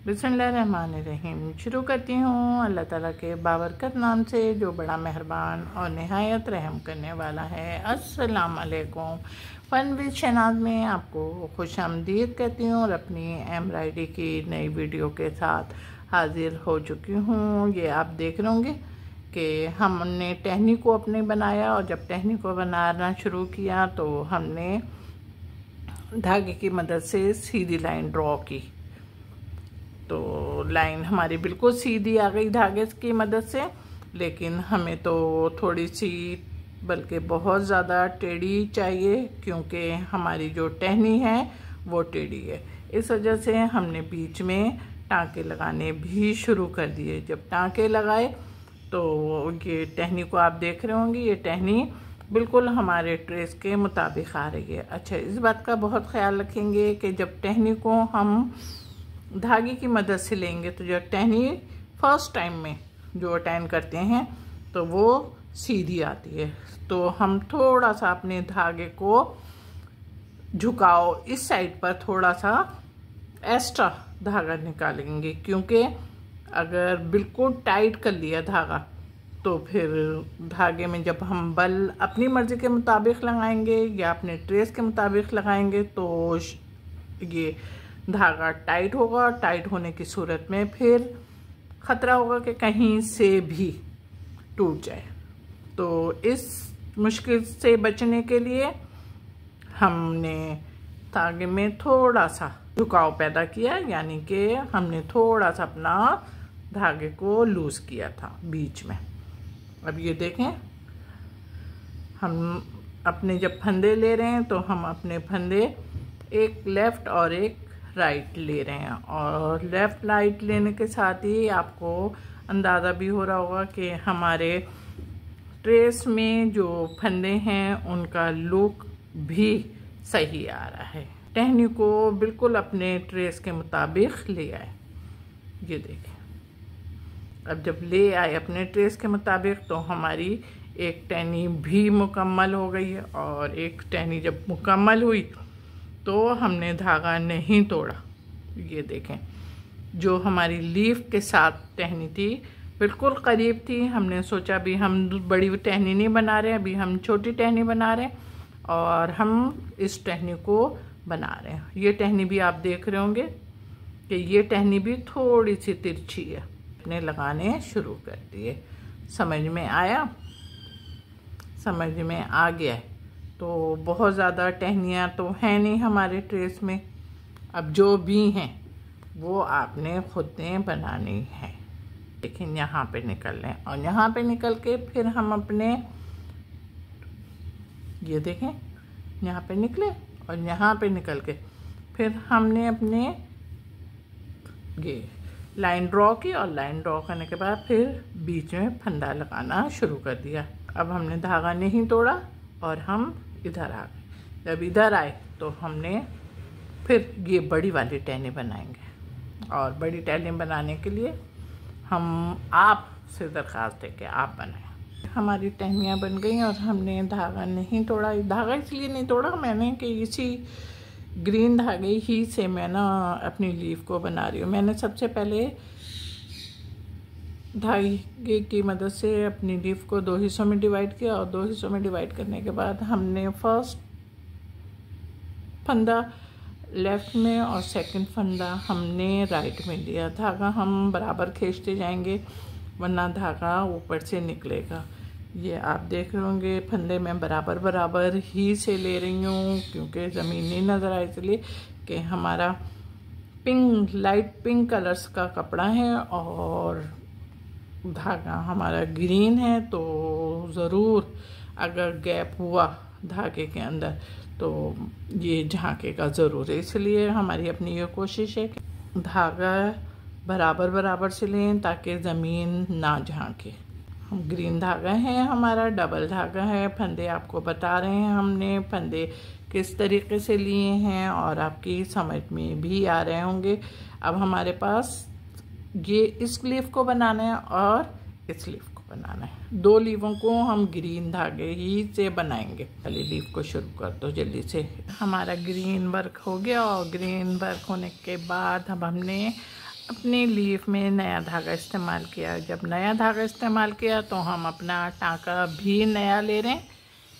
बिस्मिल्लाहिर्रहमानिर्रहीम। शुरू करती हूँ अल्लाह ताला के बाबरकत नाम से जो बड़ा मेहरबान और नहायत रहम करने वाला है। अस्सलाम वालेकुम। फ़न विद शहनाज में आपको खुशामदीद कहती हूँ और अपनी एम्ब्रॉयडरी की नई वीडियो के साथ हाजिर हो चुकी हूँ। ये आप देख रहे होंगे कि हमने टहनी को अपने बनाया और जब टहनी को बनाना शुरू किया तो हमने धागे की मदद से सीधी लाइन ड्रॉ की। तो लाइन हमारी बिल्कुल सीधी आ गई धागे की मदद से, लेकिन हमें तो थोड़ी सी बल्कि बहुत ज़्यादा टेढ़ी चाहिए क्योंकि हमारी जो टहनी है वो टेढ़ी है। इस वजह से हमने बीच में टाँके लगाने भी शुरू कर दिए। जब टाँके लगाए तो ये टहनी को आप देख रहे होंगे, ये टहनी बिल्कुल हमारे ट्रेस के मुताबिक आ रही है। अच्छा, इस बात का बहुत ख्याल रखेंगे कि जब टहनी को हम धागे की मदद से लेंगे तो जो टहनी फर्स्ट टाइम में जो अटैन करते हैं तो वो सीधी आती है। तो हम थोड़ा सा अपने धागे को झुकाओ इस साइड पर थोड़ा सा एक्स्ट्रा धागा निकालेंगे, क्योंकि अगर बिल्कुल टाइट कर लिया धागा तो फिर धागे में जब हम बल अपनी मर्ज़ी के मुताबिक लगाएंगे या अपने ट्रेस के मुताबिक लगाएंगे तो ये धागा टाइट होगा। टाइट होने की सूरत में फिर ख़तरा होगा कि कहीं से भी टूट जाए। तो इस मुश्किल से बचने के लिए हमने धागे में थोड़ा सा झुकाव पैदा किया, यानी कि हमने थोड़ा सा अपना धागे को लूज़ किया था बीच में। अब ये देखें, हम अपने जब फंदे ले रहे हैं तो हम अपने फंदे एक लेफ़्ट और एक राइट ले रहे हैं, और लेफ़्ट राइट लेने के साथ ही आपको अंदाज़ा भी हो रहा होगा कि हमारे ट्रेस में जो फंदे हैं उनका लुक भी सही आ रहा है। टहनी को बिल्कुल अपने ट्रेस के मुताबिक ले आए। ये देखें, अब जब ले आए अपने ट्रेस के मुताबिक तो हमारी एक टहनी भी मुकम्मल हो गई है। और एक टहनी जब मुकम्मल हुई तो हमने धागा नहीं तोड़ा। ये देखें, जो हमारी लीफ के साथ टहनी थी बिल्कुल करीब थी। हमने सोचा भी हम बड़ी टहनी नहीं बना रहे, अभी हम छोटी टहनी बना रहे हैं और हम इस टहनी को बना रहे हैं। ये टहनी भी आप देख रहे होंगे कि ये टहनी भी थोड़ी सी तिरछी है। अपने लगाने शुरू कर दिए। समझ में आया? समझ में आ गया है। तो बहुत ज़्यादा टहनियाँ तो हैं नहीं हमारे ट्रेस में। अब जो भी हैं वो आपने खुद ने बनानी है। लेकिन यहाँ पे निकल लें और यहाँ पे निकल के फिर हम अपने, ये देखें, यहाँ पे निकले और यहाँ पे निकल के फिर हमने अपने ये लाइन ड्रॉ की और लाइन ड्रॉ करने के बाद फिर बीच में फंदा लगाना शुरू कर दिया। अब हमने धागा नहीं तोड़ा और हम इधर आ गए। जब इधर आए तो हमने फिर ये बड़ी वाली टहनी बनाएंगे, और बड़ी टहनी बनाने के लिए हम आपसे दरख्वास्त है कि आप बनाएं। हमारी टहनियाँ बन गई और हमने धागा नहीं तोड़ा। धागा इसलिए नहीं तोड़ा मैंने कि इसी ग्रीन धागे ही से मैं ना अपनी लीफ को बना रही हूँ। मैंने सबसे पहले धागे की मदद से अपनी लीफ को 2 हिस्सों में डिवाइड किया, और 2 हिस्सों में डिवाइड करने के बाद हमने फर्स्ट फंदा लेफ़्ट में और सेकंड फंदा हमने राइट में लिया। धागा हम बराबर खींचते जाएंगे वरना धागा ऊपर से निकलेगा। ये आप देख रहे होंगे फंदे में बराबर बराबर ही से ले रही हूँ क्योंकि ज़मीन नहीं नज़र आए, इसलिए कि हमारा पिंक, लाइट पिंक कलर्स का कपड़ा है और धागा हमारा ग्रीन है। तो ज़रूर अगर गैप हुआ धागे के अंदर तो ये झांकेगा ज़रूर। इसलिए हमारी अपनी ये कोशिश है कि धागा बराबर बराबर से लें ताकि ज़मीन ना झांके। हम ग्रीन धागा है, हमारा डबल धागा है। फंदे आपको बता रहे हैं हमने फंदे किस तरीके से लिए हैं और आपकी समझ में भी आ रहे होंगे। अब हमारे पास ये इस लीफ को बनाना है और इस लीफ को बनाना है। 2 लीफों को हम ग्रीन धागे ही से बनाएंगे। पहले लीफ को शुरू कर दो जल्दी से। हमारा ग्रीन वर्क हो गया और ग्रीन वर्क होने के बाद अब हमने अपनी लीफ में नया धागा इस्तेमाल किया। जब नया धागा इस्तेमाल किया तो हम अपना टाँका भी नया ले रहे हैं।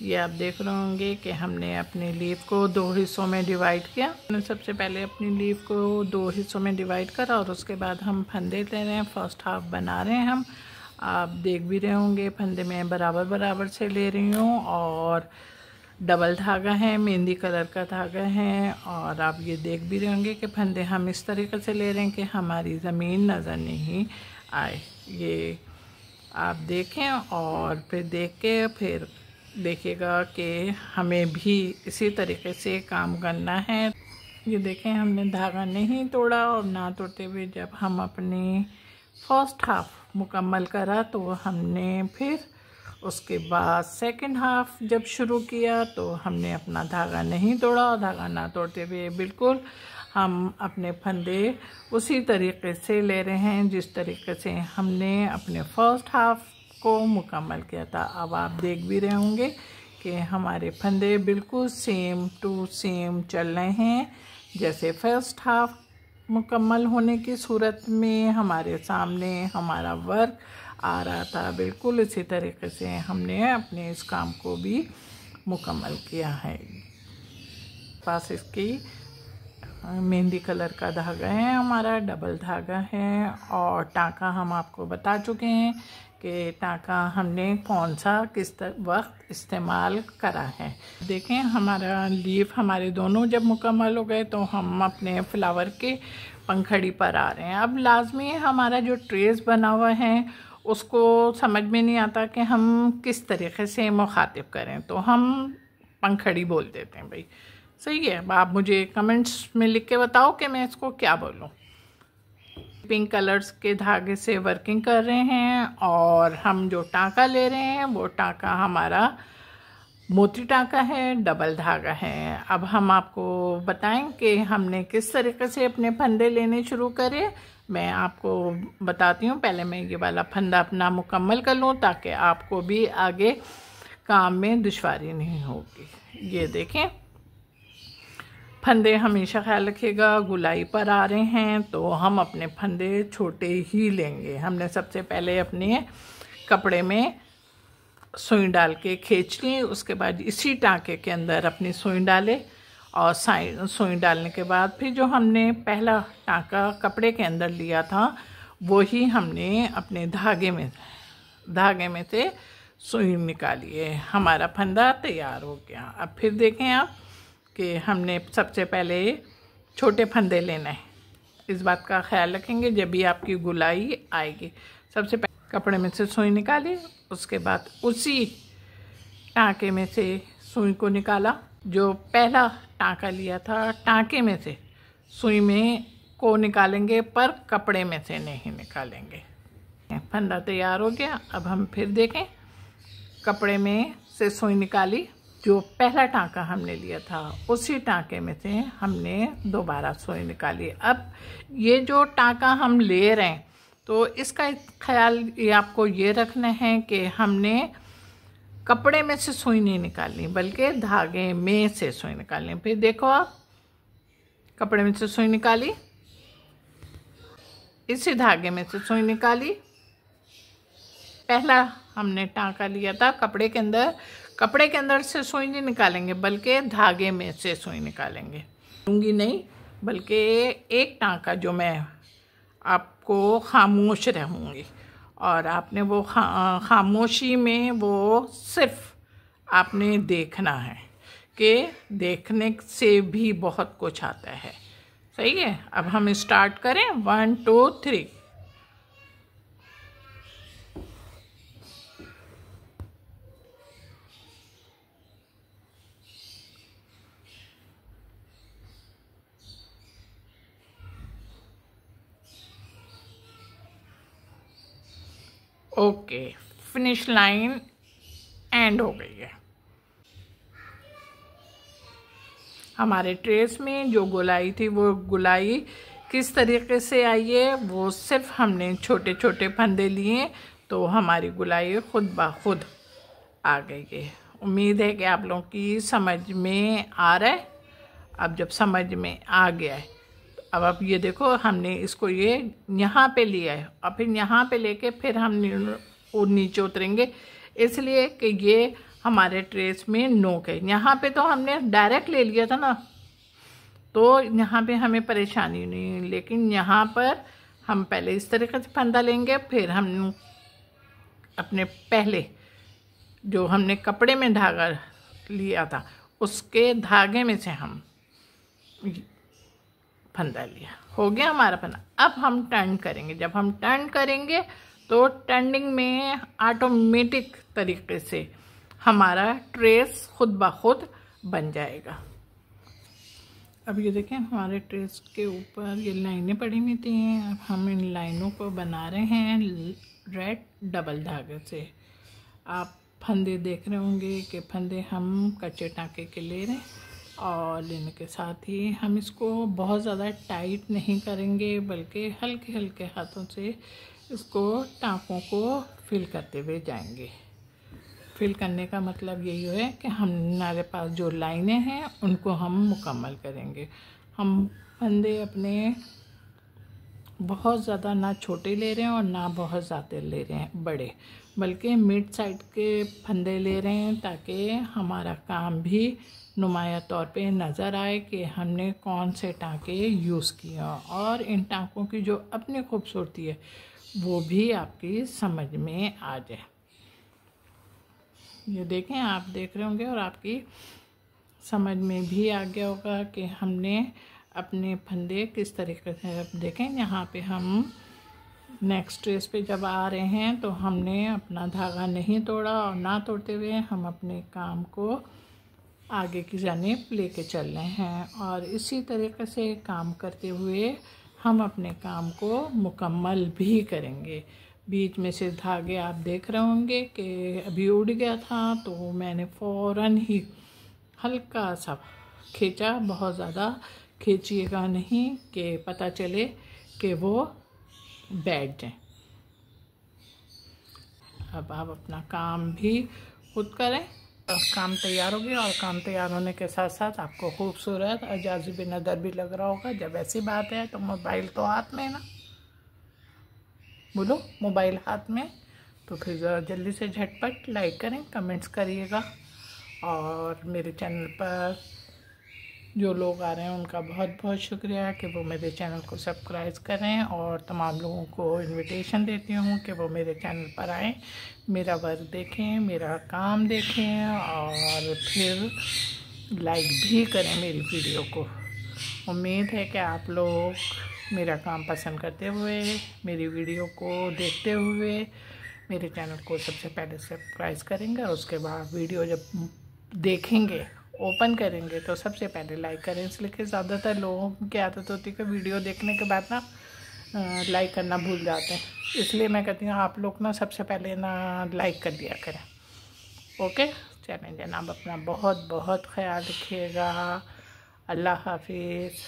ये आप देख रहे होंगे कि हमने अपनी लीफ को 2 हिस्सों में डिवाइड किया। हमने सबसे पहले अपनी लीफ को 2 हिस्सों में डिवाइड करा और उसके बाद हम फंदे ले रहे हैं। फर्स्ट हाफ बना रहे हैं हम। आप देख भी रहे होंगे फंदे में बराबर बराबर से ले रही हूँ और डबल धागा है, मेहंदी कलर का धागा है। और आप ये देख भी रहे होंगे कि फंदे हम इस तरीके से ले रहे हैं कि हमारी ज़मीन नज़र नहीं आए। ये आप देखें और फिर देख के फिर देखिएगा कि हमें भी इसी तरीके से काम करना है। ये देखें हमने धागा नहीं तोड़ा और ना तोड़ते हुए जब हम अपनी फर्स्ट हाफ मुकम्मल करा तो हमने फिर उसके बाद सेकंड हाफ जब शुरू किया तो हमने अपना धागा नहीं तोड़ा और धागा ना तोड़ते हुए बिल्कुल हम अपने फंदे उसी तरीके से ले रहे हैं जिस तरीके से हमने अपने फर्स्ट हाफ को मुकम्मल किया था। अब आप देख भी रहे होंगे कि हमारे फंदे बिल्कुल सेम टू सेम चल रहे हैं। जैसे फर्स्ट हाफ मुकम्मल होने की सूरत में हमारे सामने हमारा वर्क आ रहा था, बिल्कुल इसी तरीके से हमने अपने इस काम को भी मुकम्मल किया है। पास इसकी मेहंदी कलर का धागा है, हमारा डबल धागा है और टाँका हम आपको बता चुके हैं कि टाँका हमने कौन सा किस वक्त इस्तेमाल करा है। देखें हमारा लीफ हमारे दोनों जब मुकम्मल हो गए तो हम अपने फ्लावर के पंखड़ी पर आ रहे हैं। अब लाजमी है हमारा जो ट्रेस बना हुआ है उसको समझ में नहीं आता कि हम किस तरीके से मुखातिब करें, तो हम पंखड़ी बोल देते हैं भाई। सही है, अब आप मुझे कमेंट्स में लिख के बताओ कि मैं इसको क्या बोलूँ। पिंक कलर्स के धागे से वर्किंग कर रहे हैं और हम जो टाँका ले रहे हैं वो टाँका हमारा मोती टाँका है, डबल धागा है। अब हम आपको बताएं कि हमने किस तरीके से अपने फंदे लेने शुरू करे। मैं आपको बताती हूँ। पहले मैं ये वाला फंदा अपना मुकम्मल कर लूँ ताकि आपको भी आगे काम में दुश्वारी नहीं होगी। ये देखें फंदे हमेशा ख्याल रखिएगा गुलाई पर आ रहे हैं तो हम अपने फंदे छोटे ही लेंगे। हमने सबसे पहले अपने कपड़े में सुई डाल के खींच ली, उसके बाद इसी टाँके के अंदर अपनी सुई डाले और सुई डालने के बाद फिर जो हमने पहला टाँका कपड़े के अंदर लिया था वही हमने अपने धागे में से सुई निकाली है। हमारा फंदा तैयार हो गया। अब फिर देखें आप कि हमने सबसे पहले छोटे फंदे लेना है। इस बात का ख्याल रखेंगे जब भी आपकी गुलाई आएगी। सबसे पहले कपड़े में से सुई निकाली, उसके बाद उसी टाँके में से सुई को निकाला। जो पहला टाँका लिया था टाँके में से सुई में को निकालेंगे पर कपड़े में से नहीं निकालेंगे। फंदा तैयार हो गया। अब हम फिर देखें कपड़े में से सुई निकाली, जो पहला टाँका हमने लिया था उसी टाँके में से हमने दोबारा सुई निकाली। अब ये जो टाँका हम ले रहे हैं तो इसका ख्याल ये आपको ये रखना है कि हमने कपड़े में से सुई नहीं निकालनी बल्कि धागे में से सुई निकालनी। फिर देखो आप कपड़े में से सुई निकाली, इसी धागे में से सुई निकाली। पहला हमने टाँका लिया था कपड़े के अंदर से सुई नहीं निकालेंगे बल्कि धागे में से सुई निकालेंगे। लूँगी नहीं बल्कि एक टाँका जो मैं आपको खामोश रहूँगी और आपने वो खामोशी में वो सिर्फ आपने देखना है कि देखने से भी बहुत कुछ आता है। सही है, अब हम स्टार्ट करें 1 2 3। ओके, फिनिश लाइन एंड हो गई है। हमारे ट्रेस में जो गुलाई थी वो गुलाई किस तरीके से आई है, वो सिर्फ हमने छोटे छोटे फंदे लिए तो हमारी गुलाई खुद ब खुद आ गई है। उम्मीद है कि आप लोगों की समझ में आ रहा है। अब जब समझ में आ गया है तो अब ये देखो हमने इसको ये यहाँ पे लिया है और फिर यहाँ पे लेके फिर हम नीचे उतरेंगे, इसलिए कि ये हमारे ट्रेस में नोक है। यहाँ पे तो हमने डायरेक्ट ले लिया था ना, तो यहाँ पे हमें परेशानी नहीं, लेकिन यहाँ पर हम पहले इस तरीके से फंदा लेंगे, फिर हम अपने पहले जो हमने कपड़े में धागा लिया था उसके धागे में से हम फंदा लिया, हो गया हमारा फंदा। अब हम टर्न करेंगे, जब हम टर्न करेंगे तो टर्निंग में ऑटोमेटिक तरीके से हमारा ट्रेस खुद ब खुद बन जाएगा। अब ये देखें हमारे ट्रेस के ऊपर ये लाइनें पड़ी हुई थी, अब हम इन लाइनों को बना रहे हैं रेड डबल धागे से। आप फंदे देख रहे होंगे कि फंदे हम कच्चे टाँके के ले रहे हैं और लेने के साथ ही हम इसको बहुत ज़्यादा टाइट नहीं करेंगे, बल्कि हल्के हल्के हाथों से इसको टाँकों को फिल करते हुए जाएंगे। फिल करने का मतलब यही है कि हमारे पास जो लाइनें हैं उनको हम मुकम्मल करेंगे। हम फंदे अपने बहुत ज़्यादा ना छोटे ले रहे हैं और ना बहुत ज़्यादा ले रहे हैं बड़े, बल्कि मिड साइड के फंदे ले रहे हैं ताकि हमारा काम भी नुमाया तौर पे नज़र आए कि हमने कौन से टाँके यूज़ किए और इन टाँकों की जो अपनी खूबसूरती है वो भी आपकी समझ में आ जाए। ये देखें, आप देख रहे होंगे और आपकी समझ में भी आ गया होगा कि हमने अपने फंदे किस तरीके से। अब देखें यहाँ पे हम नेक्स्ट ट्रेस पे जब आ रहे हैं तो हमने अपना धागा नहीं तोड़ा और ना तोड़ते हुए हम अपने काम को आगे की जानिब लेके चल रहे हैं और इसी तरीके से काम करते हुए हम अपने काम को मुकम्मल भी करेंगे। बीच में से धागे आप देख रहे होंगे कि अभी उड़ गया था, तो मैंने फ़ौरन ही हल्का सा खींचा, बहुत ज़्यादा खींचिएगा नहीं कि पता चले कि वो बैठ जाए। अब आप अपना काम भी खुद करें, काम तैयार हो गया और काम तैयार होने के साथ साथ आपको खूबसूरत और जाज़िब नज़र भी लग रहा होगा। जब ऐसी बात है तो मोबाइल तो हाथ में है ना, बोलो मोबाइल हाथ में, तो फिर ज़रा जल्दी से झटपट लाइक करें, कमेंट्स करिएगा और मेरे चैनल पर जो लोग आ रहे हैं उनका बहुत बहुत शुक्रिया कि वो मेरे चैनल को सब्सक्राइब करें और तमाम लोगों को इनविटेशन देती हूँ कि वो मेरे चैनल पर आएँ, मेरा वर्क देखें, मेरा काम देखें और फिर लाइक भी करें मेरी वीडियो को। उम्मीद है कि आप लोग मेरा काम पसंद करते हुए, मेरी वीडियो को देखते हुए मेरे चैनल को सबसे पहले सब्सक्राइब करेंगे और उसके बाद वीडियो जब देखेंगे, ओपन करेंगे तो सबसे पहले लाइक करें। इसलिए कि ज़्यादातर लोगों की आदत होती है कि वीडियो देखने के बाद ना लाइक करना भूल जाते हैं, इसलिए मैं कहती हूँ आप लोग ना सबसे पहले ना लाइक कर दिया करें। ओके, चलें जनाब, अपना बहुत बहुत ख्याल रखिएगा। अल्लाह हाफिज़।